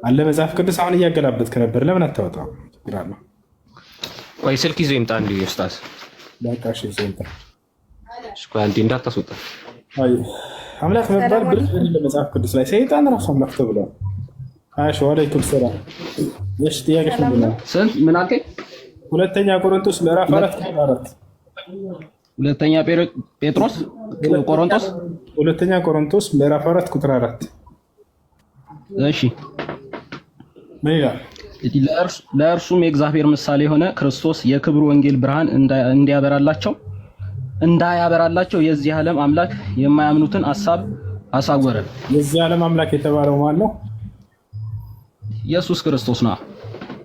አለ መጽሐፍ ቅዱስ አሁን እያገላበጥክ ነበር። ለምን አታወጣው? ችግር አለው ወይ? ስልክ ይዞ ይምጣ እንዴ ኡስታዝ። በቃ እሺ ይዞ ይምጣ። እሺ አንዴ እንዳታስወጣ። አይ አምላክ መባል ብር ለመጽሐፍ ቅዱስ ላይ ሰይጣን ራሱ አምላክ ተብሏል። አሽ ወአለይኩም ሰላም። እሺ ጥያቄሽ ምንድን ነው? ስንት ምን አልከኝ? ሁለተኛ ቆሮንቶስ ምዕራፍ 4 ሁለተኛ ጴጥሮስ ቆሮንቶስ ሁለተኛ ቆሮንቶስ ምዕራፍ 4 ቁጥር 4 እሺ ምን ይላል? ለእርሱም የእግዚአብሔር ምሳሌ የሆነ ክርስቶስ የክብሩ ወንጌል ብርሃን እንዳያበራላቸው የዚህ ዓለም አምላክ የማያምኑትን ሐሳብ አሳወረ። የዚህ ዓለም አምላክ የተባለው ማን ነው? ኢየሱስ ክርስቶስ ነው።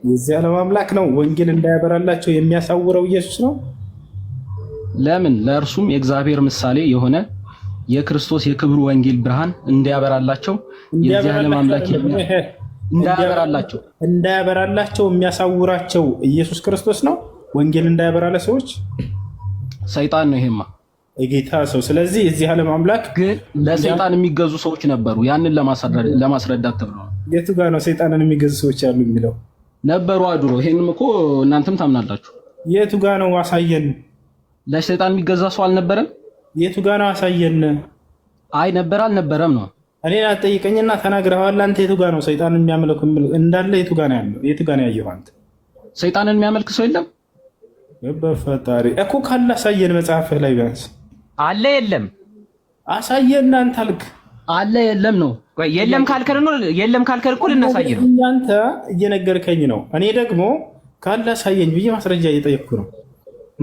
የዚህ ዓለም አምላክ ነው ወንጌል እንዳያበራላቸው የሚያሳውረው ኢየሱስ ነው። ለምን? ለእርሱም የእግዚአብሔር ምሳሌ የሆነ የክርስቶስ የክብሩ ወንጌል ብርሃን እንዳያበራላቸው የዚህ ዓለም አምላክ እንዳያበራላቸው የሚያሳውራቸው ኢየሱስ ክርስቶስ ነው። ወንጌል እንዳያበራለ ሰዎች ሰይጣን ነው። ይሄማ የጌታ ሰው። ስለዚህ የዚህ ዓለም አምላክ ግን ለሰይጣን የሚገዙ ሰዎች ነበሩ። ያንን ለማስረዳት ተብሎ ነው። የቱ ጋር ነው ሰይጣንን የሚገዙ ሰዎች ያሉ የሚለው? ነበሩ አድሮ። ይሄንም እኮ እናንተም ታምናላችሁ። የቱ ጋር ነው? አሳየን። ለሰይጣን የሚገዛ ሰው አልነበረም። የቱ ጋር ነው? አሳየን። አይ ነበር አልነበረም ነው። እኔ አትጠይቀኝና ተናግረዋል። አንተ የቱ ጋር ነው ሰይጣንን የሚያመልኩ እንዳለ? የቱ ጋር ነው ያለው? የቱ ጋር ነው ያየኸው አንተ? ሰይጣንን የሚያመልክ ሰው የለም። በፈጣሪ እኮ ካለ አሳየን። መጽሐፍህ ላይ ቢያንስ አለ የለም? አሳየን። አንተ አልክ አለ የለም ነው። ወይ የለም ካልከን ነው። የለም ካልከን እኮ ልናሳይ ነው። አንተ እየነገርከኝ ነው። እኔ ደግሞ ካለ አሳየኝ ብዬ ማስረጃ እየጠየቅኩ ነው።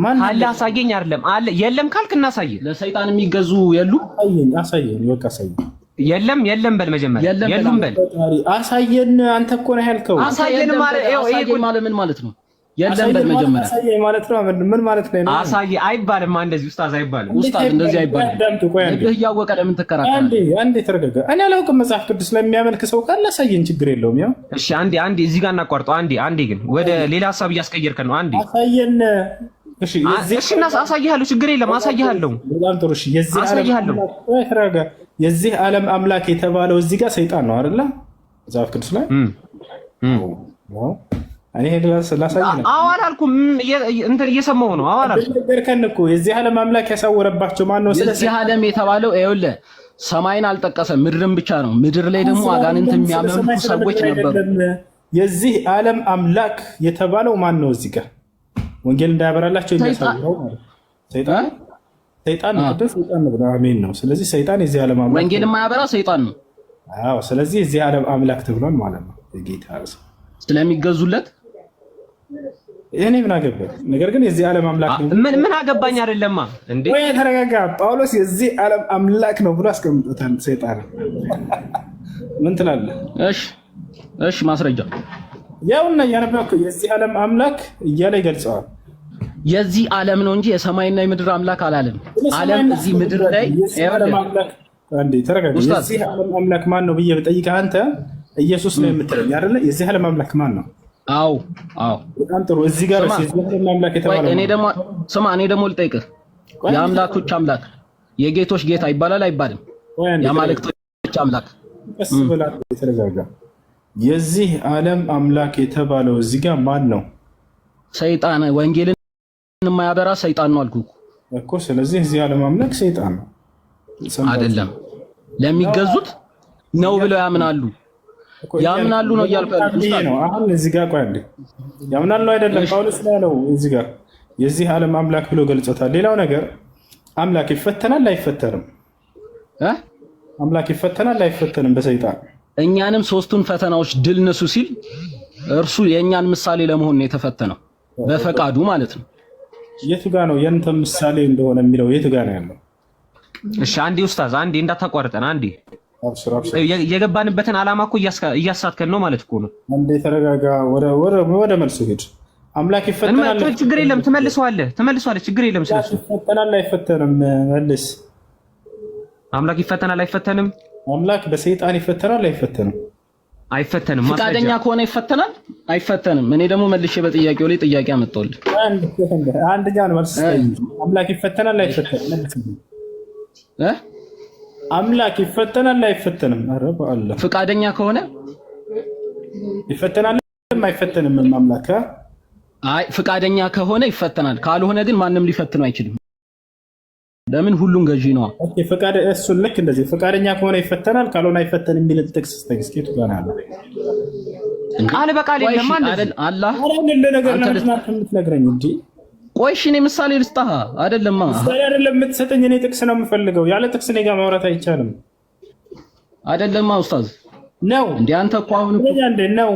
ማን ካለ አሳየኝ አይደለም አለ የለም ካልክ እናሳይ። ለሰይጣን የሚገዙ የሉ? አሳየን። በቃ አሳየን። የለም በል መጀመሪያ የለም በል አሳየን። አንተ እኮ ነህ ያልከው። አሳየን ማለት ይሄ ምን ማለት ነው? የለም በል መጀመሪያ አሳየን ማለት ነው። ምን ማለት ነው? አሳይ አይባልም። እንደዚህ ኡስታዝ አይባልም። ኡስታዝ እንደዚህ አይባልም። ልህ እያወቀ ለምን ትከራከራለህ? አንዴ ተረጋጋ። እኔ አላውቅም። መጽሐፍ ቅዱስ ለሚያመልክ ሰው ካለ አሳየን፣ ችግር የለውም። ያው እሺ አንዴ እዚህ ጋር እናቋርጠው። አንዴ ግን ወደ ሌላ ሐሳብ እያስቀየርከን ነው። አንዴ አሳየን። እሺ አሳይሃለሁ፣ ችግር የለም አሳይሃለሁ። በጣም ጥሩ። እሺ የዚህ ዓለም አምላክ የተባለው እዚህ ጋር ሰይጣን ነው አይደለ? መጽሐፍ ቅዱስ ላይ እኔ አላልኩም። እንትን እየሰማሁ ነው። ነገርከን እኮ የዚህ ዓለም አምላክ ያሳወረባቸው ማን ነው? የዚህ ዓለም የተባለው ይኸውልህ ሰማይን አልጠቀሰም፣ ምድርን ብቻ ነው። ምድር ላይ ደግሞ አጋንንት የሚያመልኩ ሰዎች ነበሩ። የዚህ ዓለም አምላክ የተባለው ማን ነው? እዚህ ጋር ወንጌል እንዳያበራላቸው የሚያሳውረው ሰይጣን ነው። አሜን ነው። ስለዚህ ሰይጣን የዚህ ዓለም አምላክ ወንጌል የማያበራ ሰይጣን ነው። አዎ፣ ስለዚህ የዚህ ዓለም አምላክ ተብሏል ማለት ነው። የጌታ ሰው ስለሚገዙለት እኔ ምን አገባኝ? ነገር ግን የዚህ ዓለም አምላክ ነው። ምን አገባኝ አይደለማ እንዴ? ወይ ተረጋጋ። ጳውሎስ የዚህ ዓለም አምላክ ነው ብሎ አስቀምጦታል። ሰይጣን ምን ትላለህ? እሺ ማስረጃ ያውና ያነበብኩ የዚህ ዓለም አምላክ እያለ ይገልጸዋል። የዚህ ዓለም ነው እንጂ የሰማይና የምድር አምላክ አላለም። ዓለም እዚህ ምድር ላይ አንዴ ተረጋጋ። የዚህ ዓለም አምላክ ማን ነው ብዬ ብጠይቅህ አንተ ኢየሱስ ነው የምትለኝ አይደለ? የዚህ ዓለም አምላክ ማን ነው? አዎ በጣም ጥሩ። እዚህ ጋር የዚህ ዓለም አምላክ የተባለው እኔ ደግሞ ልጠይቅህ፣ የአምላኮች አምላክ የጌቶች ጌታ ይባላል አይባልም? የአማልክቶች አምላክ ቀስ ብላ ተረጋጋ። የዚህ ዓለም አምላክ የተባለው እዚህ ጋር ማን ነው? ሰይጣን። ወንጌልን የማያበራ ሰይጣን ነው አልኩህ እኮ። ስለዚህ የዚህ ዓለም አምላክ ሰይጣን ነው አይደለም። ለሚገዙት ነው ብለው ያምናሉ ነው እያልኩ ነው። አሁን እዚህ ጋር ቆይ አንዴ፣ ያምናሉ አይደለም? ጳውሎስ ላይ ነው እዚህ ጋር የዚህ ዓለም አምላክ ብሎ ገልጾታል። ሌላው ነገር አምላክ ይፈተናል አይፈተንም? አምላክ ይፈተናል አይፈተንም? በሰይጣን እኛንም ሶስቱን ፈተናዎች ድል ነሱ ሲል እርሱ የእኛን ምሳሌ ለመሆን ነው የተፈተነው፣ በፈቃዱ ማለት ነው። የቱ ጋር ነው የእንተ ምሳሌ እንደሆነ የሚለው? የቱ ጋር ነው ያለው? እሺ አንዴ ኡስታዝ፣ አንዴ እንዳታቋርጠን። አንዴ የገባንበትን ዓላማ እኮ እያሳትከን ነው ማለት እኮ ነው። አንዴ ተረጋጋ። ወደ መልሱ ሂድ። አምላክ ይፈተናል። ችግር የለም ትመልሰዋለህ። ችግር የለም። ስለሱ ይፈተናል አይፈተንም? መልስ። አምላክ ይፈተናል አይፈተንም? አምላክ በሰይጣን ይፈተናል አይፈተንም? አይፈተንም። ፈቃደኛ ከሆነ ይፈተናል አይፈተንም? እኔ ደግሞ መልሼ በጥያቄው ላይ ጥያቄ አመጣሁልህ። አንደኛ ነው መልስ። አምላክ ይፈተናል አይፈተንም? አምላክ ይፈተናል አይፈተንም? ኧረ በአላህ ፈቃደኛ ከሆነ ይፈተናል የማይፈተንም አምላክ አይ ፍቃደኛ ከሆነ ይፈተናል ካልሆነ ግን ማንም ሊፈትነው አይችልም ለምን ሁሉም ገዢ ነው ኦኬ ፍቃደ እሱ ልክ እንደዚህ ፍቃደኛ ከሆነ ይፈተናል ካልሆነ አይፈተንም የሚል ጥቅስ ተግስቴቱ ጋር አለ ቃል በቃል የለም አይደል አላህ አሁን ለነገር ነው የምትነግረኝ እንዴ ቆይሽ እኔ ምሳሌ ልስጣህ አይደለም ምሳሌ አይደለም የምትሰጠኝ እኔ ጥቅስ ነው የምፈልገው ያለ ጥቅስ እኔ ጋር ማውራት አይቻልም አይደለም ኡስታዝ ነው እንዴ አንተ እኮ አሁን እንዴ ነው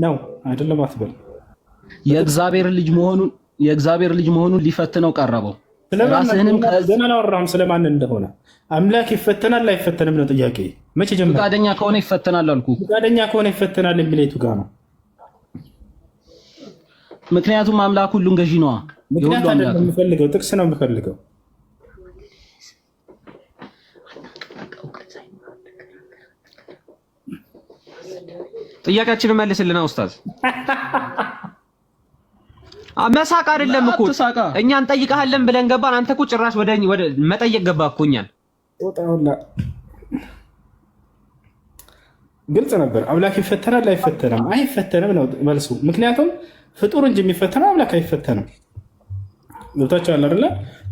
ነው አይደለም አትበል የእግዚአብሔር ልጅ መሆኑን ሊፈትነው ቀረበው ራስህንም ገና አላወራህም ስለማን እንደሆነ አምላክ ይፈተናል አይፈተንም ነው ጥያቄ መቼ ጀመረ ፍቃደኛ ከሆነ ይፈተናል አልኩ ፍቃደኛ ከሆነ ይፈተናል የሚለይቱ ጋር ነው ምክንያቱም አምላክ ሁሉን ገዢ ነው ምክንያቱም አይደለም የምፈልገው ጥቅስ ነው የምፈልገው ጥያቄያችንን መልስልና ኡስታዝ መሳቅ አይደለም እኮ እኛ እንጠይቀሃለን ብለን ገባን አንተ እኮ ጭራሽ ወደ መጠየቅ ገባ እኮ እኛን ወጣውላ ግልጽ ነበር አምላክ ይፈተናል አይፈተንም አይፈተንም ነው መልሱ ምክንያቱም ፍጡር እንጂ የሚፈተነው አምላክ አይፈተንም ገብታችኋል አይደል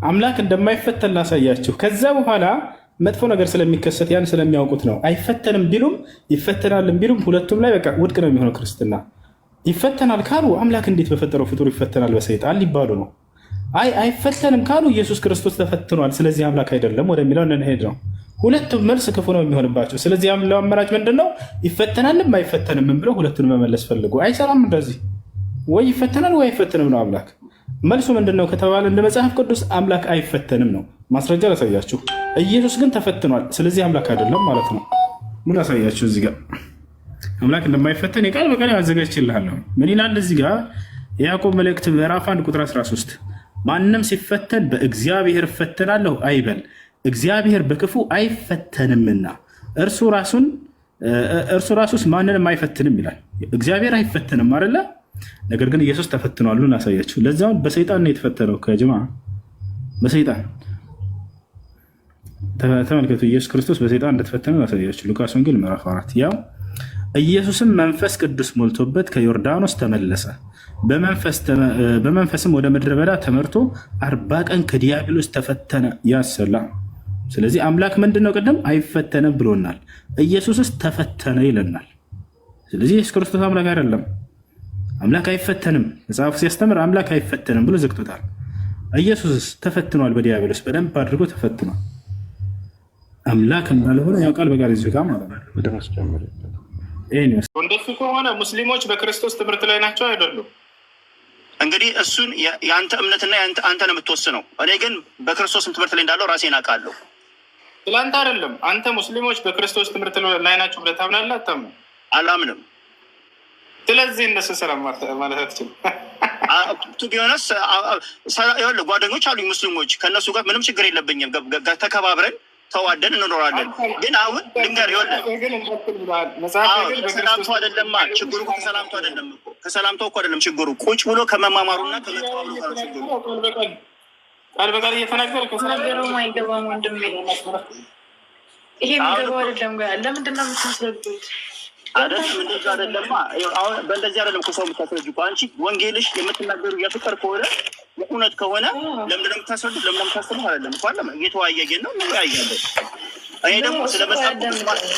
አምላክ እንደማይፈተን ላሳያችሁ ከዛ በኋላ መጥፎ ነገር ስለሚከሰት ያን ስለሚያውቁት ነው አይፈተንም ቢሉም ይፈተናልም ቢሉም ሁለቱም ላይ በቃ ውድቅ ነው የሚሆነው ክርስትና ይፈተናል ካሉ አምላክ እንዴት በፈጠረው ፍጡር ይፈተናል በሰይጣን ሊባሉ ነው አይፈተንም ካሉ ኢየሱስ ክርስቶስ ተፈትኗል ስለዚህ አምላክ አይደለም ወደሚለው እንሄድ ነው ሁለቱም መልስ ክፉ ነው የሚሆንባቸው ስለዚህ ያለው አማራጭ ምንድነው ይፈተናልም አይፈተንም ብለው ሁለቱን መመለስ ፈልጉ አይሰራም እንደዚህ ወይ ይፈተናል ወይ አይፈተንም ነው አምላክ መልሱ ምንድነው ከተባለ እንደ መጽሐፍ ቅዱስ አምላክ አይፈተንም ነው ማስረጃ ላሳያችሁ ኢየሱስ ግን ተፈትኗል ስለዚህ አምላክ አይደለም ማለት ነው ምን ላሳያችሁ እዚህ ጋር አምላክ እንደማይፈተን የቃል በቃል አዘጋጅቼልሃለሁ ምን ይላል እዚህ ጋር ያዕቆብ መልእክት ምዕራፍ 1 ቁጥር 13 ማንንም ሲፈተን በእግዚአብሔር እፈተናለሁ አይበል እግዚአብሔር በክፉ አይፈተንምና እርሱ ራሱስ ማንንም አይፈትንም ይላል እግዚአብሔር አይፈተንም አይደለ ነገር ግን ኢየሱስ ተፈትኗል ነው አሳያችሁ ለዛው በሰይጣን ነው የተፈተነው ከጀማ በሰይጣን ተመልከቱ ኢየሱስ ክርስቶስ በሰይጣን እንደተፈተነ አሳያችሁ ሉቃስ ወንጌል ምዕራፍ 4 ያው ኢየሱስም መንፈስ ቅዱስ ሞልቶበት ከዮርዳኖስ ተመለሰ በመንፈስም ወደ ምድረ በዳ ተመርቶ 40 ቀን ከዲያብሎስ ተፈተነ ያሰላ ስለዚህ አምላክ ምንድነው ቀደም አይፈተንም ብሎናል ኢየሱስስ ተፈተነ ይለናል ስለዚህ ኢየሱስ ክርስቶስ አምላክ አይደለም አምላክ አይፈተንም መጽሐፍ ሲያስተምር አምላክ አይፈተንም ብሎ ዘግቶታል ኢየሱስስ ተፈትኗል በዲያብሎስ በደንብ አድርጎ ተፈትኗል አምላክ እንዳልሆነ ያውቃል በጋር ይዝጋ ማለት ነው ወደማስ ጀምር እንደሱ ከሆነ ሙስሊሞች በክርስቶስ ትምህርት ላይ ናቸው አይደሉም እንግዲህ እሱን ያንተ እምነትና አንተ ነው የምትወስነው እኔ ግን በክርስቶስ ትምህርት ላይ እንዳለው ራሴን አውቃለሁ ስለአንተ አይደለም አንተ ሙስሊሞች በክርስቶስ ትምህርት ላይ ናቸው ብለህ ታምናለህ አታምንም አላምንም ስለዚህ እነሱ ሰላም ማለት አትችልም ቱ ቢሆንስ ጓደኞች አሉኝ ሙስሊሞች ከእነሱ ጋር ምንም ችግር የለብኝም ተከባብረን ተዋደን እንኖራለን ግን አሁን ልንገር ሰላምቶ አይደለማ ችግሩ ከሰላምቶ አይደለም እኮ ከሰላምቶ እኮ አይደለም ችግሩ ቁጭ ብሎ ከመማማሩና ከመተዋወሩ ጋር ችግሩ ቃል በቃል እየተናገረ ከሰላምቶ አይገባም ወንድም ይሄ የሚገባው አይደለም ጋር ለምንድን ነው የምታስረዱት አይደለም እንደዛ አይደለማ አሁን በእንደዚህ አይደለም እኮ ሰው የምታስረጁ አንቺ ወንጌልሽ የምትናገሩ የፍቅር ከሆነ የእውነት ከሆነ ለምን እንደምታስረዱ ለምን እንደምታስረዱ አይደለም እኮ አይደለም እየተወያየን ነው እንወያያለን እኔ ደግሞ ስለመጽሐፍ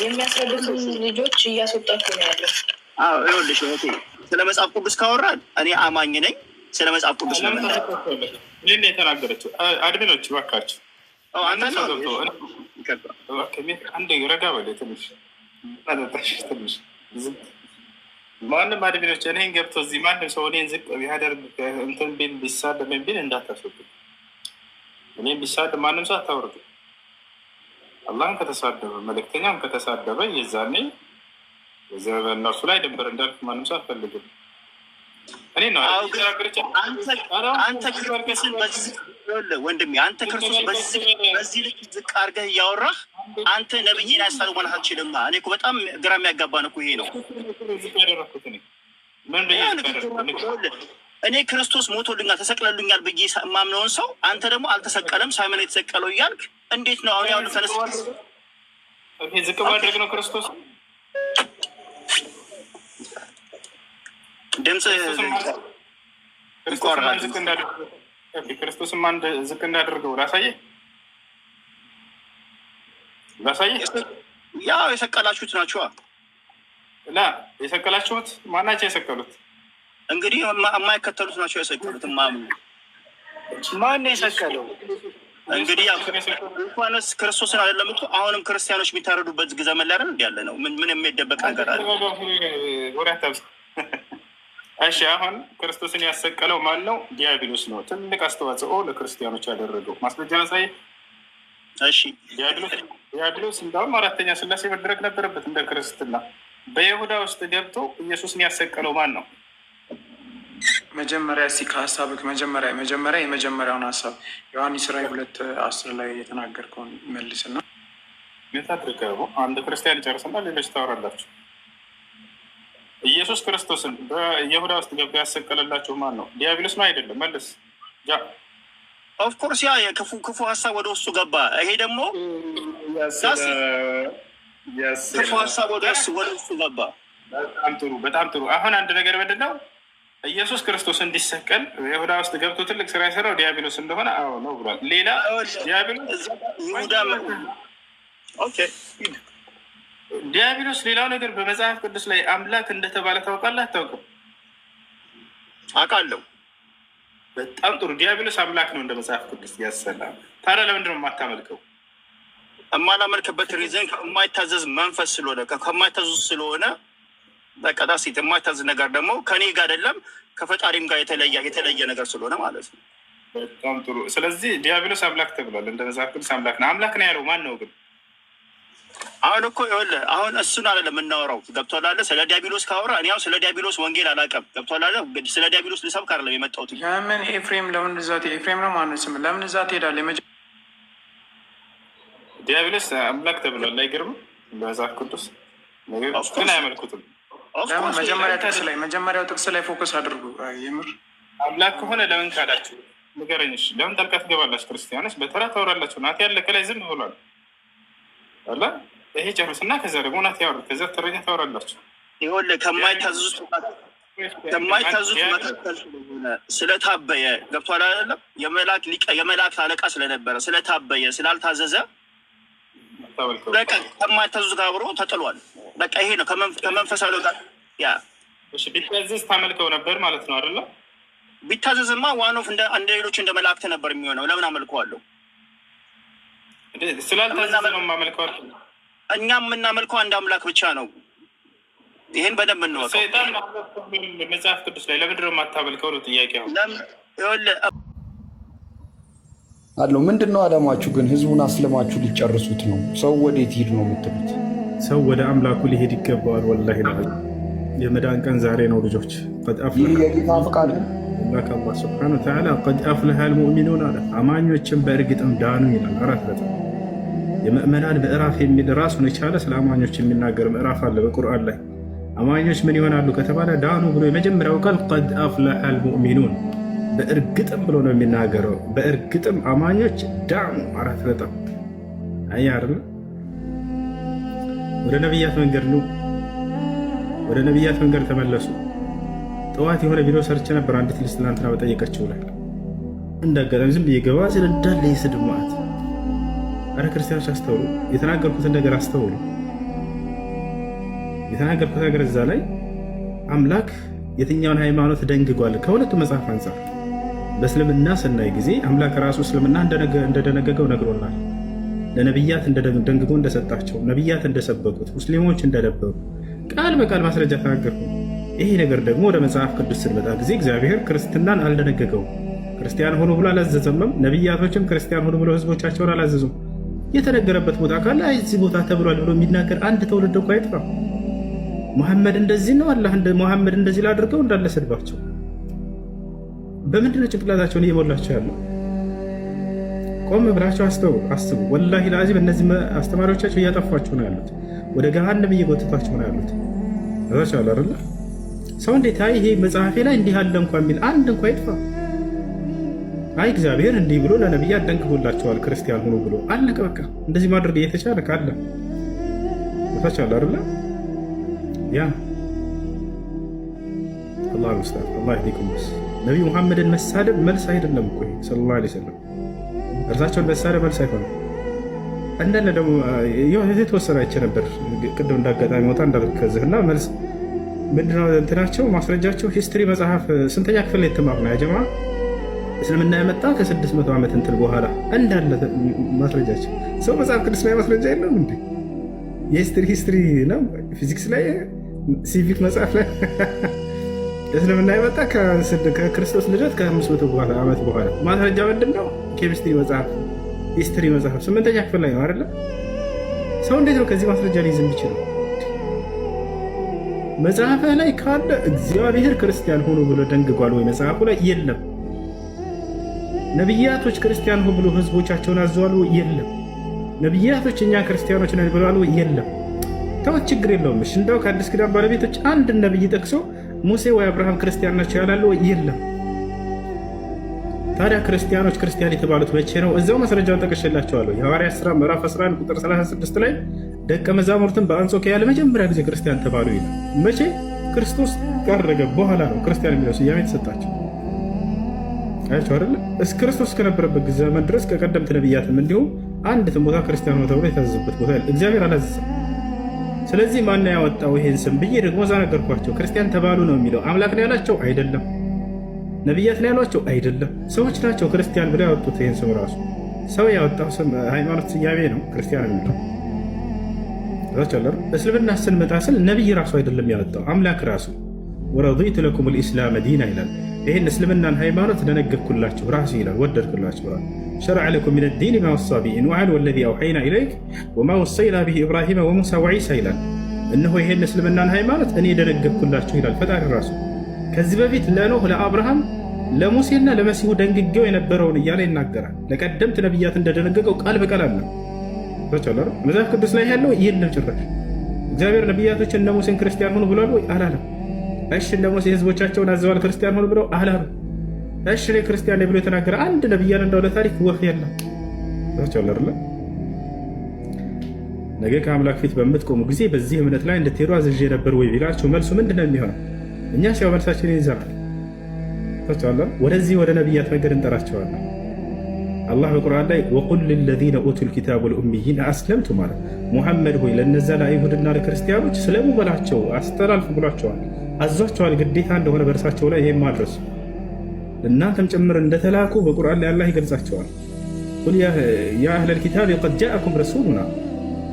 የሚያስረዱት ልጆች እያስወጣችሁ ነው ያለው ይኸውልሽ እህቴ ስለ መጽሐፍ ቅዱስ ካወራን እኔ አማኝ ነኝ ስለ መጽሐፍ ቅዱስ ነው እኔ የተናገረችው አድሚኖች እባካችሁ አንዴ ረጋ በለ ትንሽ ማንም አድሚኖች እኔን ገብቶ እዚህ ማንም ሰው እኔን ዝቅ ቢያደርግ እንትን ቢል ቢሳደብ ቢል እንዳታስወጡ እኔን ቢሳደብ ማንም ሰው አታወርዱ አላህን ከተሳደበ መልእክተኛም ከተሳደበ የዛኔ በእነርሱ ላይ ድንበር እንዳልፍ ማንም ሰው አትፈልግም እኔ ነው አንተ ክርስቶስን ወንድሜ አንተ ክርስቶስ በዚህ ልክ ዝቅ አድርገህ እያወራህ አንተ ነብይን ያሳሉ ማለት አትችልም እኔ እኮ በጣም ግራ የሚያጋባ ነው ይሄ ነው እኔ ክርስቶስ ሞቶልኛል ተሰቅለልኛል ብዬ ማምነውን ሰው አንተ ደግሞ አልተሰቀለም ሳይመን የተሰቀለው እያልክ እንዴት ነው አሁን ያው ፈለስ ዝቅ ማድረግ ነው ክርስቶስ ድምፅ ክርስቶስም አንድ ዝቅ እንዳደርገው ላሳየህ። ያው የሰቀላችሁት ናቸዋ። ላ የሰቀላችሁት ማናቸው? የሰቀሉት እንግዲህ የማይከተሉት ናቸው የሰቀሉት። ማን የሰቀለው? እንግዲህ እንኳንስ ክርስቶስን አይደለም እኮ አሁንም ክርስቲያኖች የሚታረዱበት ዘመን ላይ አይደል ያለ ነው። ምን የሚደበቅ ነገር አለ? እሺ አሁን ክርስቶስን ያሰቀለው ማን ነው? ዲያብሎስ ነው። ትልቅ አስተዋጽኦ ለክርስቲያኖች ያደረገው ማስረጃ ሳይ። እሺ ዲያብሎስ እንዳውም አራተኛ ስላሴ መድረክ ነበረበት እንደ ክርስትና። በይሁዳ ውስጥ ገብቶ ኢየሱስን ያሰቀለው ማን ነው? መጀመሪያ እስኪ ከሀሳብህ የመጀመሪያውን ሀሳብ ዮሐንስ ራዕይ 2:10 ላይ የተናገርከውን መልስና ታድርገው። አንድ ክርስቲያን ጨርስና ሌሎች ታወራላችሁ። ኢየሱስ ክርስቶስን በይሁዳ ውስጥ ገብቶ ያሰቀለላችሁ ማን ነው? ዲያብሎስ ነው አይደለም? መልስ። ኦፍኮርስ ያ ክፉ ሀሳብ ወደ ውስጡ ገባ። ይሄ ደግሞ ክፉ ሀሳብ ወደ ውስጡ ገባ። በጣም ጥሩ። አሁን አንድ ነገር ምንድን ነው? ኢየሱስ ክርስቶስ እንዲሰቀል ይሁዳ ውስጥ ገብቶ ትልቅ ስራ የሰራው ዲያብሎስ እንደሆነ አዎ ነው ብሏል። ሌላ ዲያብሎስ ሌላው ነገር በመጽሐፍ ቅዱስ ላይ አምላክ እንደተባለ ታውቃለህ አታውቅም? አውቃለሁ። በጣም ጥሩ። ዲያብሎስ አምላክ ነው እንደ መጽሐፍ ቅዱስ ያሰላል። ታዲያ ለምንድን ነው የማታመልከው? የማላመልክበት ሪዝን የማይታዘዝ መንፈስ ስለሆነ ከማይታዘዝ ስለሆነ በቀዳሲት የማይታዘዝ ነገር ደግሞ ከኔ ጋር አይደለም ከፈጣሪም ጋር የተለየ ነገር ስለሆነ ማለት ነው። በጣም ጥሩ። ስለዚህ ዲያብሎስ አምላክ ተብሏል እንደ መጽሐፍ ቅዱስ አምላክ ነው። አምላክ ነው ያለው ማን ነው ግን? አሁን እኮ ይኸውልህ አሁን እሱን አይደለም የምናወራው። ገብቶሃል አይደል? ስለ ዲያብሎስ ካወራ እኔ አሁን ስለ ዲያብሎስ ወንጌል አላውቅም። ገብቶሃል አይደል? ስለ ዲያብሎስ ልሰብክ አይደለም የመጣሁት። ለምን ኤፍሬም ኤፍሬም ነው ማነው ስም? ለምን እዛ ትሄዳለህ? ዲያብሎስ አምላክ ተብሏል። አይገርምም? በመጽሐፍ ቅዱስ ግን አያመልኩትም። መጀመሪያው ጥቅስ ላይ ፎከስ አድርጉ። የምር አምላክ ከሆነ ለምን ካላችሁ ንገረኝ። ለምን ጠልቃ ትገባላችሁ? ክርስቲያኖች በተራ ታወራላችሁ። ናት ያለ ከላይ ዝም ብሏል አላ ይሄ ጨርስና ከዛ ደግሞ ናት ያወሩ ከዛ ተረኛ ታወራላችሁ። ይኸውልህ ከማይታዘዙት መካከል ስለታበየ ገብቶሃል አይደለም? የመላእክት አለቃ ስለነበረ ስለታበየ ስላልታዘዘ በቃ ከማይታዘዙት ጋር አብሮ ተጥሏል። በቃ ይሄ ነው ከመንፈሳዊ ጋር ያ ቢታዘዝ ታመልከው ነበር ማለት ነው አይደለ? ቢታዘዝማ ዋኖፍ እንደ ሌሎች እንደ መላእክት ነበር የሚሆነው። ለምን አመልከዋለሁ? ስላልታዘዘ ነው የማመልከው። እኛ የምናመልከው አንድ አምላክ ብቻ ነው። ይህን በደንብ እንወቀው። ሰይጣን መጽሐፍ ቅዱስ ላይ ለምንድን ነው የማታመልከው ነው ጥያቄ ነው። አለው ምንድን ነው አላማችሁ? ግን ህዝቡን አስለማችሁ ሊጨርሱት ነው። ሰው ወዴት ሂድ ነው የምትሉት? ሰው ወደ አምላኩ ሊሄድ ይገባዋል። ወላሂ የመዳን ቀን ዛሬ ነው ልጆች። ይህ የጌታ ፈቃድ ነው። አላህ ሱብሓነሁ ወተዓላ ቀድ አፍለሐል ሙእሚኑን አለ። አማኞችን በእርግጥም ዳኑ ይላል። 4 ነጥብ የምእመናን ምዕራፍ የሚል ራሱን የቻለ ስለ አማኞች የሚናገር ምዕራፍ አለ በቁርአን ላይ። አማኞች ምን ይሆናሉ ከተባለ ዳኑ ብሎ የመጀመሪያው ቃል ቀድ አፍለሐል ሙእሚኑን በእርግጥም ብሎ ነው የሚናገረው። በእርግጥም አማኞች ዳኑ 4 ነጥብ። አይ አይደል? ወደ ነቢያት መንገድ ነው። ወደ ነቢያት መንገድ ተመለሱ። ጠዋት የሆነ ቪዲዮ ሰርች ነበር። አንዲት ልጅ ትናንትና በጠየቀችው ላይ እንዳጋጣሚ ዝም ብዬ ገባ ስለ እንዳለ የስድብ ማለት። አረ ክርስቲያኖች አስተውሉ፣ የተናገርኩትን ነገር አስተውሉ። የተናገርኩት ነገር እዛ ላይ አምላክ የትኛውን ሃይማኖት ደንግጓል? ከሁለቱ መጽሐፍ አንጻር በእስልምና ስናይ ጊዜ አምላክ ራሱ እስልምና እንደደነገገው ነግሮናል። ለነቢያት ደንግጎ እንደሰጣቸው፣ ነቢያት እንደሰበኩት፣ ሙስሊሞች እንደነበሩ ቃል በቃል ማስረጃ ተናገርኩ። ይሄ ነገር ደግሞ ወደ መጽሐፍ ቅዱስ ስንመጣ ጊዜ እግዚአብሔር ክርስትናን አልደነገገውም። ክርስቲያን ሆኖ ብሎ አላዘዘምም። ነቢያቶችም ክርስቲያን ሆኖ ብሎ ህዝቦቻቸውን አላዘዙም። የተነገረበት ቦታ ካለ እዚህ ቦታ ተብሏል ብሎ የሚናገር አንድ ትውልድ እኮ አይጥፋ። ሙሐመድ እንደዚህ ነው አላህ ሙሐመድ እንደዚህ ላድርገው እንዳለ ስድባቸው በምንድነው ጭንቅላታቸውን እየሞላቸው ያለው? ቆም ብላቸው አስቡ። ወላሂ ለአዚም እነዚህ አስተማሪዎቻቸው እያጠፏቸው ነው ያሉት። ወደ ገሃነም እየጎተቷቸው ነው ያሉት። እዛቸው አለ ሰው እንዴት አይ ይሄ መጽሐፌ ላይ እንዲህ አለ እንኳ የሚል አንድ እንኳ ይጥፋ። አይ እግዚአብሔር እንዲህ ብሎ ለነቢያት ደንግጎላቸዋል ክርስቲያን ሆኖ ብሎ አለቀ በቃ። እንደዚህ ማድረግ እየተቻለ ካለ ታቻለ አይደለ? ያ አላህ ይመስላል። አላህ ይዲኩም። ነብዩ መሐመድን መሳደብ መልስ አይደለም እኮ ሰለላሁ ዐለይሂ ወሰለም። እርሳቸውን መሳደብ መልስ አይሆንም። አንዳንድ ደግሞ የተወሰነ አይቼ ነበር ቅድም እንዳጋጣሚ ወጣ እንዳልከዝህና መልስ ምንድነው እንትናቸው ማስረጃቸው ሂስትሪ መጽሐፍ ስንተኛ ክፍል ላይ የተማሩ ነው ያጀማ እስልምና የመጣ ከ600 ዓመት እንትን በኋላ እንዳለ ማስረጃቸው። ሰው መጽሐፍ ቅዱስ ላይ ማስረጃ የለውም እንዴ? የሂስትሪ ነው ፊዚክስ ላይ ሲቪክ መጽሐፍ ላይ እስልምና የመጣ ከክርስቶስ ልደት ከ500 ዓመት በኋላ ማስረጃ ምንድን ነው? ኬሚስትሪ መጽሐፍ ሂስትሪ መጽሐፍ 8ኛ ክፍል ላይ ነው አይደለ? ሰው እንዴት ነው ከዚህ ማስረጃ ሊይዝ የሚችለው? መጽሐፍ ላይ ካለ እግዚአብሔር ክርስቲያን ሆኖ ብሎ ደንግጓል ወይ? መጽሐፉ ላይ የለም። ነቢያቶች ክርስቲያን ሆኖ ብሎ ህዝቦቻቸውን አዘዋል ወይ? የለም። ነቢያቶች እኛ ክርስቲያኖች ነን ብለዋል ወይ? የለም። ተው ችግር የለውም። እሺ እንደው ከአዲስ ኪዳን ባለቤቶች አንድ ነብይ ጠቅሶ ሙሴ ወይ አብርሃም ክርስቲያን ናቸው ያላሉ ወይ? የለም። ታዲያ ክርስቲያኖች ክርስቲያን የተባሉት መቼ ነው? እዛው ማስረጃውን ጠቅሼላቸዋለሁ። የሐዋርያት ሥራ ምዕራፍ 11 ቁጥር 36 ላይ ደቀ መዛሙርትን በአንጾኪያ ለመጀመሪያ ጊዜ ክርስቲያን ተባሉ ይላል። መቼ? ክርስቶስ ካረገ በኋላ ነው ክርስቲያን የሚለው ስያሜ የተሰጣቸው። አያቸው አይደለ? እስከ ክርስቶስ ከነበረበት ዘመን ድረስ ከቀደምት ነቢያትም እንዲሁም አንዲትም ቦታ ክርስቲያን ነው ተብሎ የታዘዘበት ቦታ እግዚአብሔር አላዘዘም። ስለዚህ ማን ያወጣው ይሄን ስም ብዬ ደግሞ እዛ ነገርኳቸው። ክርስቲያን ተባሉ ነው የሚለው። አምላክ ነው ያላቸው አይደለም። ነቢያት ነው ያሏቸው አይደለም። ሰዎች ናቸው ክርስቲያን ብለው ያወጡት። ይሄን ስም ራሱ ሰው ያወጣው ስም ሃይማኖት ስያሜ ነው ክርስቲያን የሚለው። እስልምና ስንመጣ ስል ነቢይ ራሱ አይደለም ያወጣው አምላክ ራሱ። ወረዲቱ ለኩም ልኢስላም ዲና ይላል። ይህን እስልምናን ሃይማኖት ደነገግኩላችሁ ራሱ ይላል፣ ወደድኩላችሁ። ሸረዐ ለኩም ሚነ ዲን ማ ወሳ ቢሂ ኑሐን ወለዚ አውሐይና ኢለይክ ወማ ወሰይና ቢሂ ኢብራሂመ ወሙሳ ወዒሳ ይላል። እነሆ ይህን እስልምናን ሃይማኖት እኔ ደነገግኩላችሁ ይላል ፈጣሪ ራሱ። ከዚህ በፊት ለኖህ ለአብርሃም ለሙሴና ለመሲሁ ደንግጌው የነበረውን እያለ ይናገራል። ለቀደምት ነቢያት እንደደነገገው ቃል በቃል አለ። መጽሐፍ ቅዱስ ላይ ያለው የለም ጭራሽ። እግዚአብሔር ነቢያቶችን እነ ሙሴን ክርስቲያን ሆኑ ብሏል ወይ? አላለም። እሺ እነ ሙሴ ህዝቦቻቸውን አዘዋል ክርስቲያን ሆኑ ብለው አላሉ። እሺ እኔ ክርስቲያን ነኝ ብሎ የተናገረ አንድ ነቢያን እንደው ለታሪክ ወፍ የለም። ነገ ከአምላክ ፊት በምትቆሙ ጊዜ በዚህ እምነት ላይ እንድትሄዱ አዝዤ ነበር ወይ ቢላቸው መልሱ ምንድን ነው የሚሆነው? እኛ ሲያው መልሳችን ይዘራል። ወደዚህ ወደ ነቢያት መንገድ እንጠራቸዋለን። አላህ በቁርአን ላይ ወቁል ለለዚነ ኡቱል ኪታብ ወልኡሚይን አስለምቱ ማለት ሙሐመድ ሆይ ለነዛ ለአይሁድና ለክርስቲያኖች ስለሙ በላቸው አስተላልፉ ብሏቸዋል፣ አዟቸዋል። ግዴታ እንደሆነ በእርሳቸው ላይ ይሄን ማድረሱ እናንተም ጭምር እንደተላኩ በቁርአን ላይ አላህ ይገልጻቸዋል። ቁል ያ አህለል ኪታብ ቀድ ጃአኩም ረሱሉና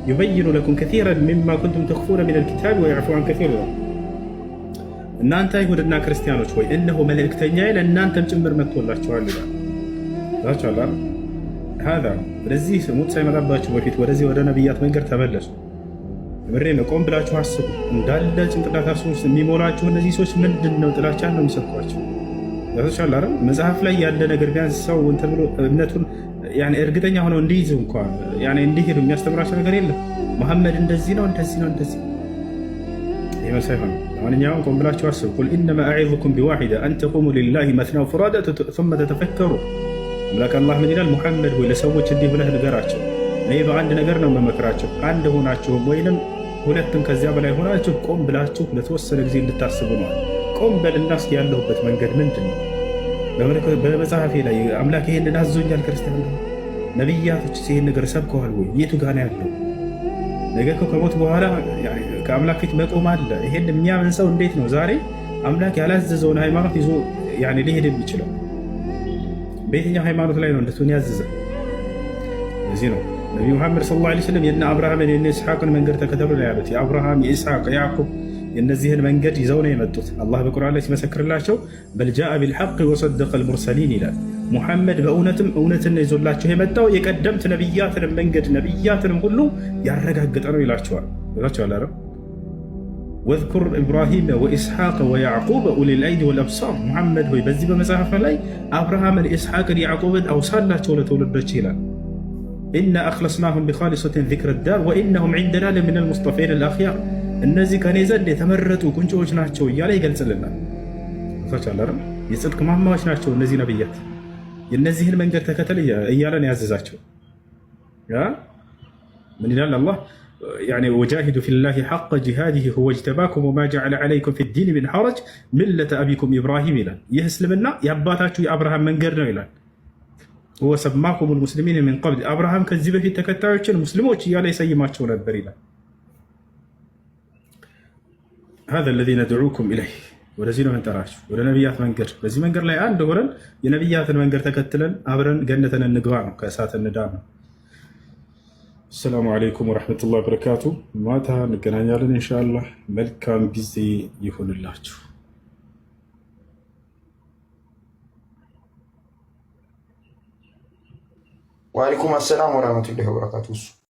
ዩበይኑ ለኩም ከሲረን ሚማ ኩንቱም ተኽፉነ ሚነል ኪታብ ወየዕፉ ዐን ከሲር ነው። እናንተ አይሁድና ክርስቲያኖች ሆይ እነሆ መልእክተኛዬ ለእናንተም ጭምር መጥቶላችኋል ይላል። ወደዚህ ሙት ሳይመጣባችሁ በፊት ወደዚህ ወደ ነቢያት መንገድ ተመለሱ። ምሬ ነው። ቆም ብላችሁ አስቡ። እንዳለ ጭንቅላታችሁ ውስጥ የሚሞላችሁ እነዚህ ሰዎች ምንድን ነው ጥላቻን ነው የሚሰጥኳቸው። ያቶቻል አይደል? መጽሐፍ ላይ ያለ ነገር ቢያንስ ሰው እንትን ብሎ እምነቱን እርግጠኛ ሆነው እንዲይዙ እንኳን እንዲሄዱ የሚያስተምራቸው ነገር የለም። መሐመድ እንደዚህ ነው እንደዚህ ነው እንደዚህ ይመስ አይሆንም። ማንኛውም ቆም ብላችሁ አስቡ። ቁል ኢነማ አዒዙኩም ቢዋሒዳ አን ተቁሙ ሊላሂ መስና ወፉራዳ ሱመ ተተፈከሩ። አምላክ አላህ ምን ይላል? ሙሐመድ ሆይ ለሰዎች እንዲህ ብለህ ንገራቸው፣ እኔ በአንድ ነገር ነው መመክራቸው። አንድ ሆናችሁም ወይንም ሁለትም ከዚያ በላይ ሆናችሁ ቆም ብላችሁ ለተወሰነ ጊዜ እንድታስቡ ነው። ቆም በልና እስኪ ያለሁበት መንገድ ምንድን ነው? በመጽሐፌ ላይ አምላክ ይሄንን አዞኛል። ክርስቲያን ነው ነቢያቶች ይሄን ነገር ሰብከዋል ወይ? የቱ ጋር ነው ያለው? ነገ ከሞት በኋላ ከአምላክ ፊት መቆም አለ። ይሄን የሚያምን ሰው እንዴት ነው ዛሬ አምላክ ያላዘዘውን ሃይማኖት ይዞ ሊሄድ የሚችለው? በየትኛው ሃይማኖት ላይ ነው እንድትሆን ያዘዘ? እዚህ ነው ነቢዩ ሙሐመድ ሰለላሁ ዐለይሂ ወሰለም የነ አብርሃምን የነ ኢስሐቅን መንገድ ተከተሉ ነው ያሉት። የአብርሃም የኢስሐቅ የያዕቁብ የእነዚህን መንገድ ይዘው ነው የመጡት። አላህ በቁርአን ላይ ሲመሰክርላቸው በልጃአ ቢልሐቅ ወሰደቀል ሙርሰሊን ይላል። ሙሐመድ በእውነትም እውነትን ይዞላቸው የመጣው የቀደምት ነቢያትንም መንገድ ነቢያትንም ሁሉ ያረጋገጠ ነው ይላቸዋል። ይላቸዋል ወዝኩር ኢብራሂም ወኢስሐቅ ወያዕቁብ ኡሊል አይዲ ወልአብሳር። ሙሐመድ ሆይ በዚህ በመጽሐፍ ላይ አብርሃምን፣ ኢስሐቅን፣ ያዕቁብን አውሳላቸው ለትውልዶች ይላል። ኢና አኽለስናሁም ቢኻሊሰቲን ዚክረ ዳር ወኢነሁም ዒንደና ለሚነል ሙስጠፊን አልአኽያር። እነዚህ ከኔ ዘንድ የተመረጡ ቁንጮዎች ናቸው እያለ ይገልጽልናል። የጽድቅ ማማዎች ናቸው እነዚህ ነቢያት። የእነዚህን መንገድ ተከተል እያለን ያዘዛቸው ምን ይላል አላህ? يعني وجاهدوا في الله حق جهاده هو اجتباكم وما جعل عليكم في الدين من حرج ملة أبيكم إبراهيم إلى يسلمنا ياباتاتو يا أبراهام من قرنا إلى هو سماكم المسلمين من قبل أبراهام كذب في تكتاوش المسلمون يا ليس يماتشون البريدة هذا الذي ندعوكم إليه ولزينا من تراش ولا نبيات منقر لزي منقر لا يعند هورن ينبيات منقر تكتلا أبرن جنة النقوان كأسات الندام. السلام عليكم ورحمة الله وبركاته. ماتا نقنانيا لن إن شاء الله ملكام بزي يكون الله. وعليكم السلام ورحمة الله وبركاته.